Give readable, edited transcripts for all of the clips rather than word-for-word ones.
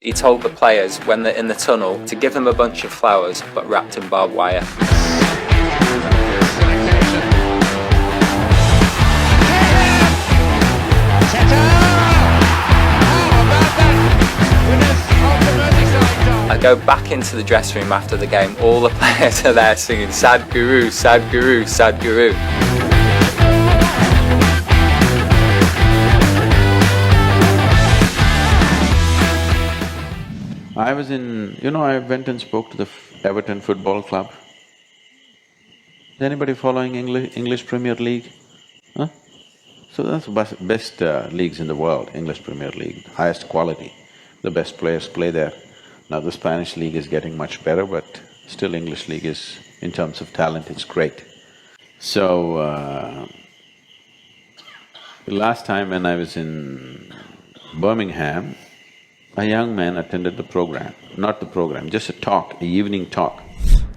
He told the players when they're in the tunnel to give them a bunch of flowers but wrapped in barbed wire. I go back into the dressing room after the game, all the players are there singing Sadhguru, Sadhguru, Sadhguru. I was I went and spoke to the Everton Football Club. Is anybody following English Premier League? Huh? So that's the best leagues in the world, English Premier League, highest quality. The best players play there. Now the Spanish league is getting much better, but still English league is, in terms of talent, it's great. So, the last time when I was in Birmingham, a young man attended the program, not the program, just a talk, an evening talk.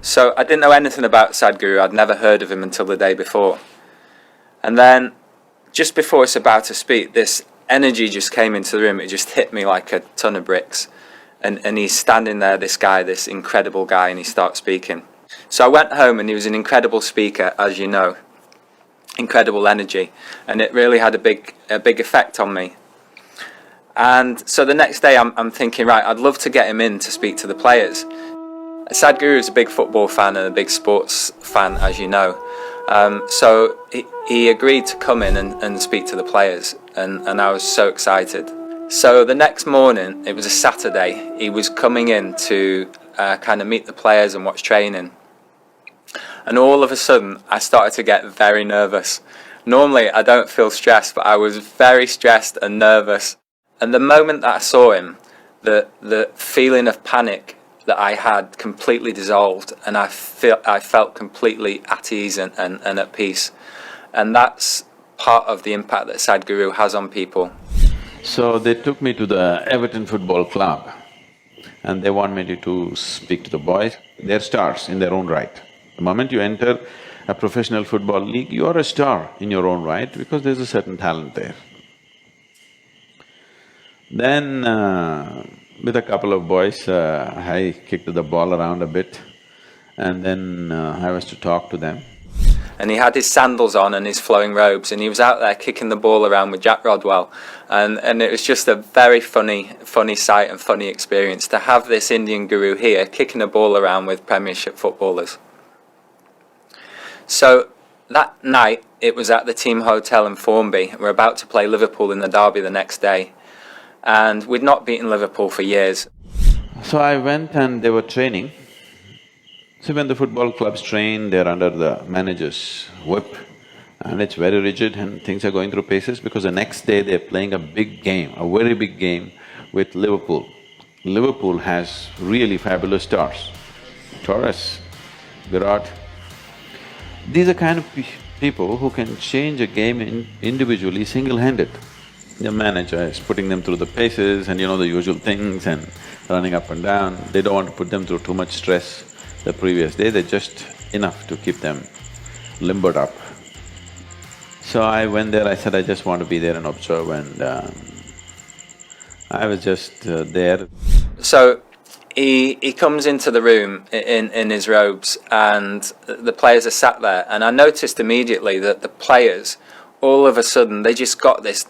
So I didn't know anything about Sadhguru, I'd never heard of him until the day before. And then, just before it's about to speak, this energy just came into the room, it just hit me like a ton of bricks. And he's standing there, this guy, this incredible guy, and he starts speaking. So I went home and he was an incredible speaker, as you know. Incredible energy. And it really had a big effect on me. And so the next day I'm thinking, right, I'd love to get him in to speak to the players. Sadhguru is a big football fan and a big sports fan, as you know. So he agreed to come in and speak to the players, and I was so excited. So the next morning, it was a Saturday, he was coming in to kind of meet the players and watch training. And all of a sudden, I started to get very nervous. Normally, I don't feel stressed, but I was very stressed and nervous. And the moment that I saw him, the feeling of panic that I had completely dissolved, and I felt completely at ease and at peace. And that's part of the impact that Sadhguru has on people. So they took me to the Everton Football Club and they want me to speak to the boys. They're stars in their own right. The moment you enter a professional football league, you are a star in your own right because there's a certain talent there. Then with a couple of boys, I kicked the ball around a bit and then I was to talk to them. And he had his sandals on and his flowing robes, and he was out there kicking the ball around with Jack Rodwell, and it was just a very funny sight and funny experience to have this Indian guru here kicking a ball around with Premiership footballers. So that night it was at the team hotel in Formby. We're about to play Liverpool in the derby the next day, and we'd not beaten Liverpool for years. So I went and they were training. So when the football clubs train, they're under the manager's whip and it's very rigid and things are going through paces because the next day they're playing a big game, a very big game with Liverpool. Liverpool has really fabulous stars, Torres, Virat. These are kind of people who can change a game individually, single-handed. The manager is putting them through the paces and the usual things and running up and down. They don't want to put them through too much stress the previous day, they're just enough to keep them limbered up. So I went there, I said I just want to be there and observe, and I was just there. So he comes into the room in his robes and the players are sat there, and I noticed immediately that the players, all of a sudden, they just got this,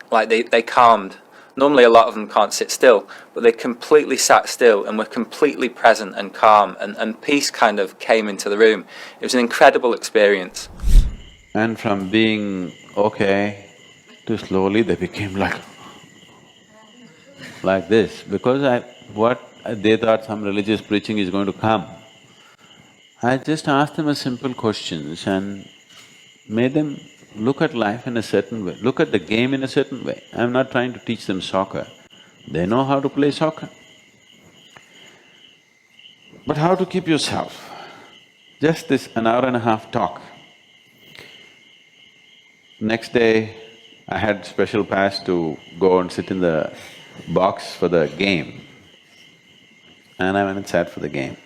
like they calmed. Normally a lot of them can't sit still, but they completely sat still and were completely present and calm, and peace kind of came into the room. It was an incredible experience. And from being okay to slowly they became like this, because they thought some religious preaching is going to come. I just asked them a simple questions and made them look at life in a certain way, look at the game in a certain way. I'm not trying to teach them soccer, they know how to play soccer. But how to keep yourself? Just this an hour and a half talk. Next day, I had special pass to go and sit in the box for the game, and I went and sat for the game.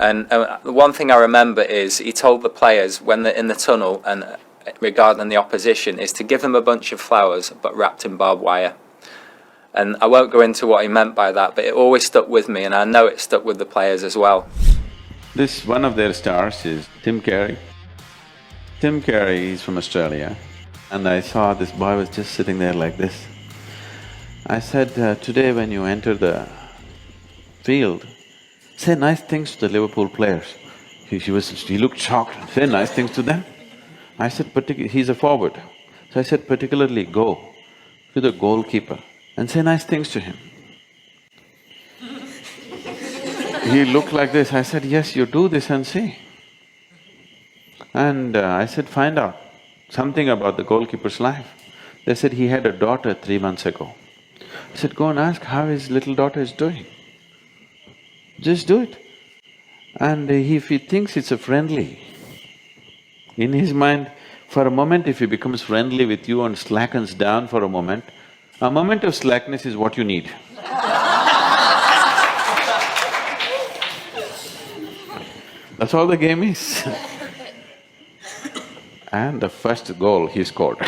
And the one thing I remember is he told the players when they're in the tunnel and regarding the opposition is to give them a bunch of flowers but wrapped in barbed wire. And I won't go into what he meant by that, but it always stuck with me, and I know it stuck with the players as well. This, one of their stars is Tim Carey. Tim Carey is from Australia, and I saw this boy was just sitting there like this. I said, today when you enter the field, say nice things to the Liverpool players. He looked shocked, say nice things to them. I said, he's a forward. So I said, particularly go to the goalkeeper and say nice things to him. He looked like this, I said, yes, you do this and see. And I said, find out something about the goalkeeper's life. They said he had a daughter 3 months ago. I said, go and ask how his little daughter is doing. Just do it. And if he thinks it's a friendly, in his mind, for a moment if he becomes friendly with you and slackens down for a moment of slackness is what you need. That's all the game is. And the first goal he scored.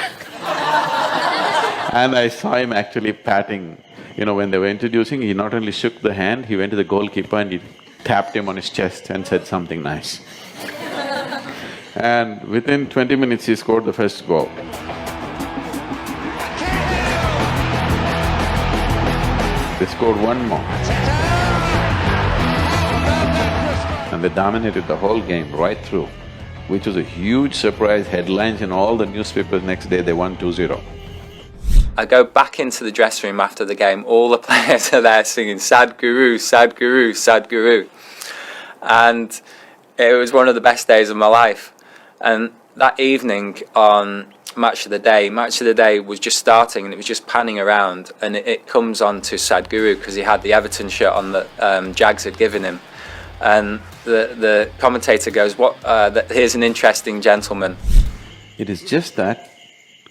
And I saw him actually patting, when they were introducing, he not only shook the hand, he went to the goalkeeper and he tapped him on his chest and said something nice. And within 20 minutes he scored the first goal. They scored one more. And they dominated the whole game right through, which was a huge surprise, headlines in all the newspapers next day, they won 2-0. I go back into the dressing room after the game, all the players are there singing Sadhguru, Sadhguru, Sadhguru. And it was one of the best days of my life. And that evening on Match of the Day was just starting and it was just panning around, and it comes on to Sadhguru because he had the Everton shirt on that Jags had given him. And the commentator goes, here's an interesting gentleman. It is just that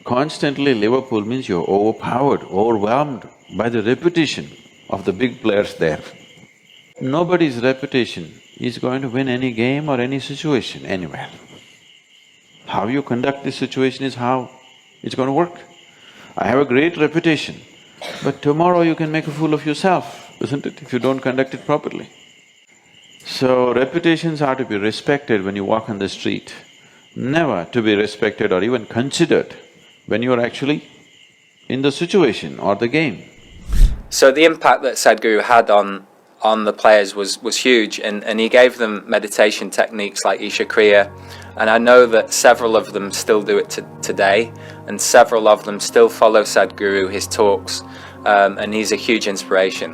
constantly Liverpool means you're overpowered, overwhelmed by the reputation of the big players there. Nobody's reputation is going to win any game or any situation anywhere. How you conduct this situation is how it's going to work. I have a great reputation, but tomorrow you can make a fool of yourself, isn't it, if you don't conduct it properly? So reputations are to be respected when you walk on the street, never to be respected or even considered when you're actually in the situation or the game. So the impact that Sadhguru had on the players was huge, and he gave them meditation techniques like Isha Kriya, and I know that several of them still do it today, and several of them still follow Sadhguru, his talks, and he's a huge inspiration.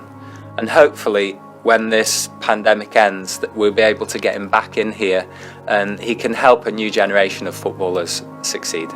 And hopefully when this pandemic ends, that we'll be able to get him back in here and he can help a new generation of footballers succeed.